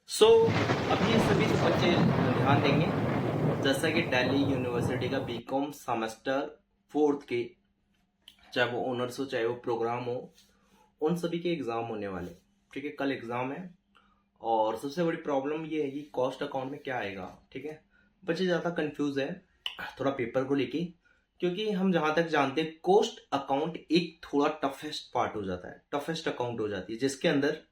अभी सभी बच्चे ध्यान देंगे। जैसा कि दिल्ली यूनिवर्सिटी का बीकॉम सेमेस्टर फोर्थ के, चाहे वो ऑनर्स हो चाहे वो प्रोग्राम हो, उन सभी के एग्ज़ाम होने वाले। ठीक है, कल एग्ज़ाम है। और सबसे बड़ी प्रॉब्लम ये है कि कॉस्ट अकाउंट में क्या आएगा। ठीक है, बच्चे ज़्यादा कंफ्यूज है थोड़ा पेपर को लेके, क्योंकि हम जहाँ तक जानते हैं कॉस्ट अकाउंट एक थोड़ा टफेस्ट पार्ट हो जाता है, टफेस्ट अकाउंट हो जाती है, जिसके अंदर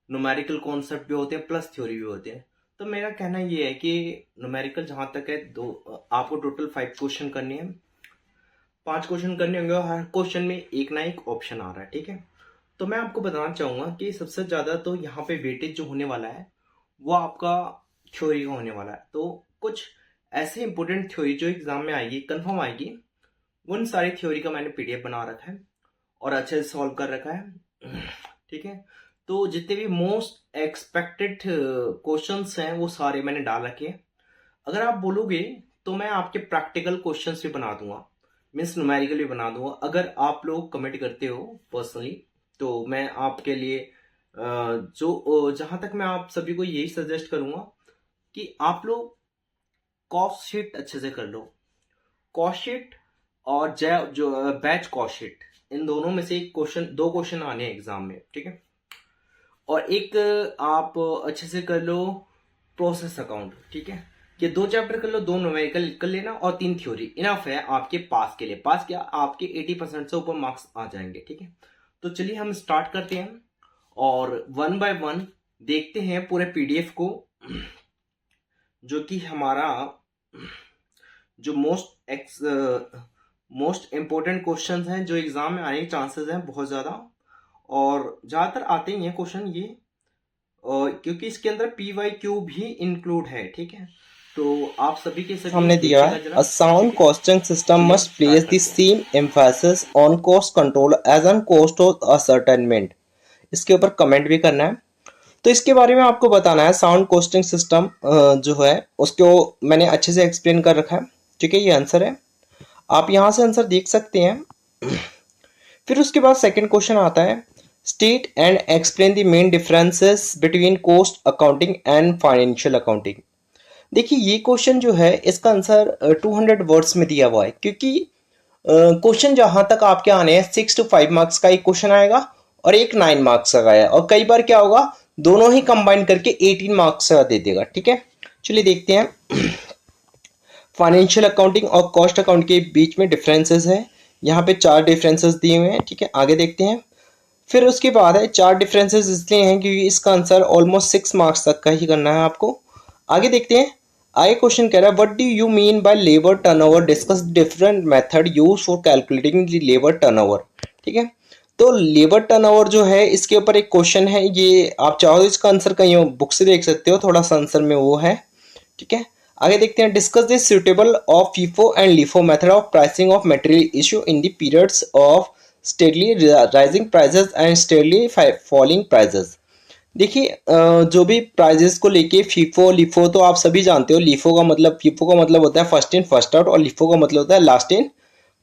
न्यूमेरिकल कॉन्सेप्ट भी होते हैं प्लस थ्योरी भी होते हैं। तो मेरा कहना ये है कि न्यूमेरिकल जहां तक है, दो आपको टोटल 5 क्वेश्चन करने हैं, 5 क्वेश्चन करने होंगे और हर क्वेश्चन में एक ना एक ऑप्शन आ रहा है। ठीक है, तो मैं आपको बताना चाहूंगा कि सबसे ज्यादा तो यहाँ पे वेटेज जो होने वाला है वो आपका थ्योरी का होने वाला है। तो कुछ ऐसे इंपॉर्टेंट थ्योरी जो एग्जाम में आएगी, कंफर्म आएगी, उन सारी थ्योरी का मैंने पीडीएफ बना रखा है और अच्छे से सॉल्व कर रखा है। ठीक है, तो जितने भी मोस्ट एक्सपेक्टेड क्वेश्चंस हैं वो सारे मैंने डाल रखे हैं। अगर आप बोलोगे तो मैं आपके प्रैक्टिकल क्वेश्चंस भी बना दूंगा, मीन्स न्यूमेरिकल भी बना दूंगा। अगर आप लोग कमेंट करते हो पर्सनली तो मैं आपके लिए जो जहां तक मैं आप सभी को यही सजेस्ट करूंगा कि आप लोग कॉस्ट शीट अच्छे से कर लो। कॉस्ट शीट और जो बैच कॉस्ट शीट, इन दोनों में से एक क्वेश्चन, दो क्वेश्चन आने हैं एग्जाम में। ठीक है, और एक आप अच्छे से कर लो प्रोसेस अकाउंट। ठीक है, ये दो चैप्टर कर लो, दो न्यूमेरिकल कर लेना और 3 थ्योरी इनफ है आपके पास के लिए। पास क्या, आपके 80% से ऊपर मार्क्स आ जाएंगे। ठीक है, तो चलिए हम स्टार्ट करते हैं और वन बाय वन देखते हैं पूरे पीडीएफ को, जो कि हमारा जो मोस्ट इंपॉर्टेंट क्वेश्चंस हैं जो एग्जाम में आने के चांसेस हैं बहुत ज्यादा, और ज्यादातर आते ही हैं क्वेश्चन ये, क्योंकि इसके अंदर पी वाई क्यू भी इंक्लूड है। ठीक है, तो आप सभी के सभी हमने दिया है जरा। अ साउंड ठीक है, कॉस्टिंग सिस्टम चलिए मस्ट स्टार्ट प्लेस द करते हैं। Same emphasis on cost control as on cost of ascertainment. इसके ऊपर कमेंट भी करना है। तो इसके बारे में आपको बताना है। साउंड कॉस्टिंग सिस्टम जो है उसको मैंने अच्छे से एक्सप्लेन कर रखा है। ठीक है, ये आंसर है, आप यहाँ से आंसर देख सकते हैं। फिर उसके बाद सेकंड क्वेश्चन आता है, state and explain the main differences between cost accounting and financial accounting. देखिए ये क्वेश्चन जो है इसका आंसर 200 वर्ड्स में दिया हुआ है, क्योंकि क्वेश्चन जहां तक आपके आने हैं 6 to 5 मार्क्स का एक क्वेश्चन आएगा और एक 9 मार्क्स का आएगा, और कई बार क्या होगा दोनों ही कंबाइन करके 18 मार्क्स का दे देगा। ठीक है, चलिए देखते हैं। फाइनेंशियल अकाउंटिंग और कॉस्ट अकाउंट के बीच में डिफरेंसेस है। यहाँ पे 4 डिफरेंसेस दिए हुए हैं। ठीक है, आगे देखते हैं। फिर उसके बाद है 4 डिफरेंसेस इसलिए हैं क्योंकि इसका आंसर ऑलमोस्ट 6 मार्क्स तक का ही करना है आपको। आगे देखते हैं। आगे क्वेश्चन कह रहा है, what do you mean by labour turnover, discuss different method use for calculating the labour turnover. ठीक है, तो लेबर टर्नओवर जो है इसके ऊपर एक क्वेश्चन है, ये आप चाहो तो इसका आंसर कहीं बुक से देख सकते हो, थोड़ा सा आंसर में वो है। ठीक है, आगे देखते हैं। Discuss this suitable of FIFO and LIFO method of pricing of material issue in the periods of steadily rising prices and steadily falling prices. देखिए जो भी प्राइजेस को लेके फीफो लिफो तो आप सभी जानते हो। लिफो का मतलब, फीफो का मतलब होता है फर्स्ट इन फर्स्ट आउट, और लिफो का मतलब होता है लास्ट इन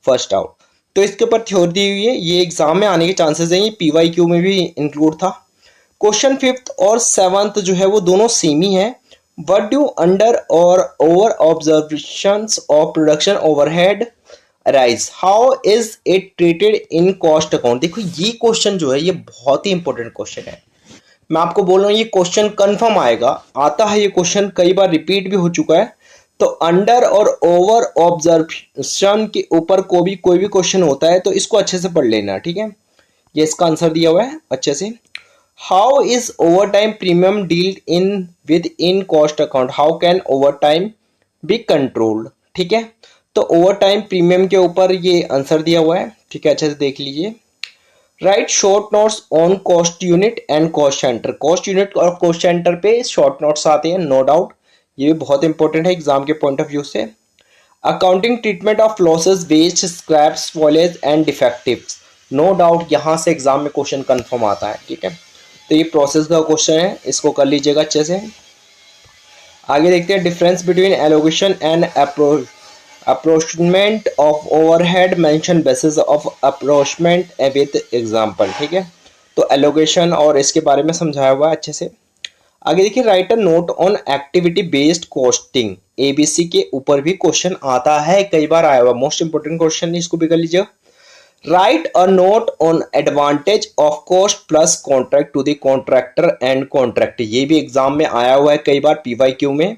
फर्स्ट आउट। तो इसके ऊपर थ्योरी दी हुई है, ये एग्जाम में आने के चांसेस हैं, ये पीवाईक्यू में भी इंक्लूड था। क्वेश्चन फिफ्थ और सेवंथ जो है वो दोनों सेम ही है। व्हाट डू अंडर और over observations of production overhead rise, how is it treated in cost account. देखो ये क्वेश्चन जो है ये बहुत ही इंपॉर्टेंट क्वेश्चन है। मैं आपको बोल रहा हूँ ये क्वेश्चन कंफर्म आएगा, आता है ये क्वेश्चन, कई बार रिपीट भी हो चुका है। तो अंडर और ओवर ऑब्जर्वेशन के ऊपर कोई भी क्वेश्चन होता है तो इसको अच्छे से पढ़ लेना। ठीक है, ये इसका आंसर दिया हुआ है अच्छे से। How is over time premium dealt in with in cost account, how can over time be controlled. ठीक है, तो ओवर टाइम प्रीमियम के ऊपर ये आंसर दिया हुआ है। ठीक है, अच्छे से देख लीजिए। Right short notes on cost unit and cost centre. Cost unit और कॉस्ट सेंटर पे शॉर्ट नोट्स आते हैं, नो डाउट, ये भी बहुत इंपॉर्टेंट है एग्जाम के पॉइंट ऑफ व्यू से। Accounting treatment of losses, waste, scraps, spoilage and defectives, no doubt यहाँ से एग्जाम में क्वेश्चन कंफर्म आता है। ठीक है, तो ये प्रोसेस का क्वेश्चन है, इसको कर लीजिएगा अच्छे से। आगे देखते हैं। Difference between allocation and apportionment of overhead, mention basis of apportionment with example. ठीक है, तो एलोकेशन और इसके बारे में समझाया हुआ है अच्छे से। आगे देखिए, right a note on activity based costing, ABC के ऊपर भी क्वेश्चन आता है, कई बार आया हुआ, मोस्ट इंपोर्टेंट क्वेश्चन, इसको भी कर लीजिएगा। Write a note on advantage of cost plus contract to the contractor and contract, ये भी एग्जाम में आया हुआ है कई बार पीवाईक्यू में,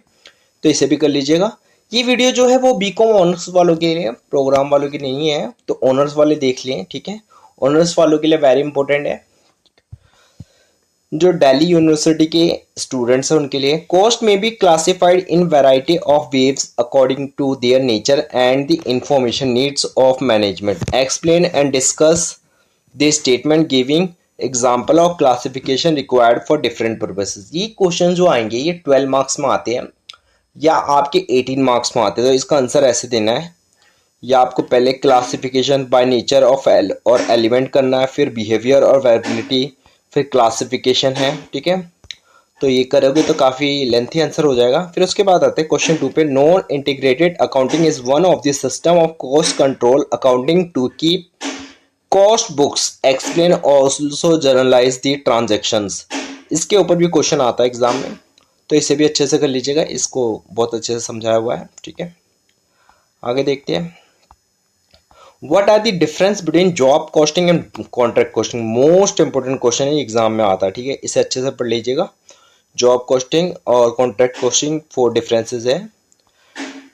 तो इसे भी कर लीजिएगा। ये वीडियो जो है वो बीकॉम ऑनर्स वालों के लिए, प्रोग्राम वालों की नहीं है, तो ऑनर्स वाले देख लें, ठीक है। ऑनर्स वालों के लिए वेरी इंपॉर्टेंट है, जो दिल्ली यूनिवर्सिटी के स्टूडेंट्स हैं उनके लिए। Cost may be classified in variety of waves according to their nature and the information needs of management, explain and discuss the statement giving example of classification required for different purposes. ये question जो आएंगे ये 12 marks में आते हैं या आपके 18 marks में आते हैं, तो इसका आंसर ऐसे देना है, या आपको पहले क्लासिफिकेशन बाय नेचर ऑफ और एलिमेंट करना है, फिर बिहेवियर और वेरिएबिलिटी, फिर क्लासिफिकेशन है, ठीक है। तो ये करोगे तो काफ़ी लेंथी आंसर हो जाएगा। फिर उसके बाद आते हैं क्वेश्चन 2 पे, non integrated accounting is one of the system of cost control accounting to keep cost books, explain also journalize the transactions. इसके ऊपर भी क्वेश्चन आता है एग्जाम में, तो इसे भी अच्छे से कर लीजिएगा, इसको बहुत अच्छे से समझाया हुआ है, ठीक है। आगे देखते हैं, what are the difference between job costing and contract costing, most important question है, एग्जाम में आता है, ठीक है। इसे अच्छे से पढ़ लीजिएगा। जॉब कॉस्टिंग और कॉन्ट्रैक्ट कॉस्टिंग 4 डिफरेंसेस है।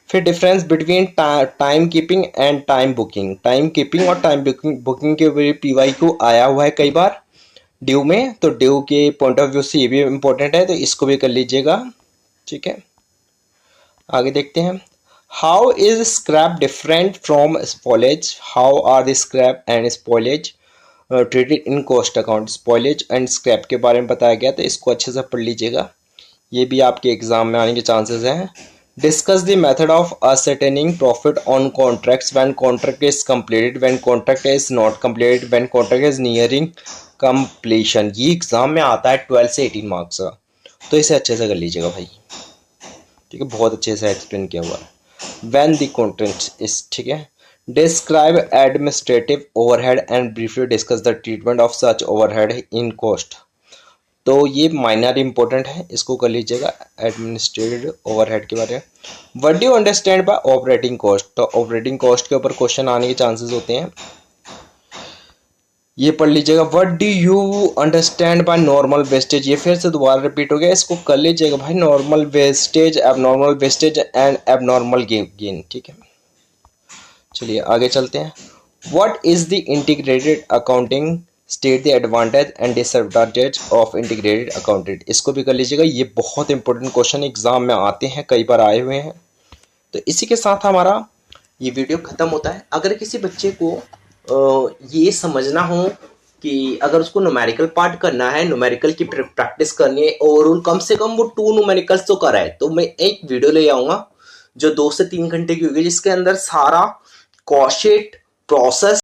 फिर difference between time keeping and time booking, time keeping और टाइम बुकिंग के पीवाईक्यू आया हुआ है कई बार ड्यू में, तो ड्यू के पॉइंट ऑफ व्यू से ये भी इंपॉर्टेंट है, तो इसको भी कर लीजिएगा, ठीक है। आगे देखते हैं, how is scrap different from spoilage, how are the scrap and spoilage treated in cost account. Spoilage and scrap के बारे में बताया गया, तो इसको अच्छे से पढ़ लीजिएगा, ये भी आपके एग्जाम में आने के चांसेस हैं। Discuss the method of ascertaining profit on contracts when contract is completed, when contract is not completed, when contract is nearing completion। ये एग्जाम में आता है 12 से 18 मार्क्स का, तो इसे अच्छे से कर लीजिएगा भाई, ठीक है, बहुत अच्छे से एक्सप्लेन किया हुआ है। व्हेन द कॉन्ट्रैक्ट इज, ठीक है। Describe administrative overhead and briefly discuss the treatment of such overhead in cost, तो ये माइनर इंपॉर्टेंट है, इसको कर लीजिएगा, एडमिनिस्ट्रेटिव ओवरहेड के बारे में। What do you understand by operating cost, तो ऑपरेटिंग कॉस्ट के ऊपर क्वेश्चन आने के चांसेस होते हैं, ये पढ़ लीजिएगा। What do you understand by normal wastage, ये फिर से दोबारा रिपीट हो गया, इसको कर लीजिएगा भाई, normal wastage, abnormal wastage and abnormal gain, ठीक है। चलिए आगे चलते हैं। What is the integrated accounting, state the advantage and disadvantage of integrated accountant, इसको भी कर लीजिएगा, ये बहुत इंपॉर्टेंट क्वेश्चन एग्जाम में आते हैं, कई बार आए हुए हैं। तो इसी के साथ हमारा ये वीडियो खत्म होता है। अगर किसी बच्चे को ये समझना हो कि अगर उसको न्यूमेरिकल पार्ट करना है, न्यूमेरिकल की प्रैक्टिस करनी है, ओवरऑल कम से कम वो 2 न्यूमेरिकल्स तो कराए, तो मैं एक वीडियो ले आऊँगा जो 2 से 3 घंटे की होगी, जिसके अंदर सारा कॉस्ट शीट प्रोसेस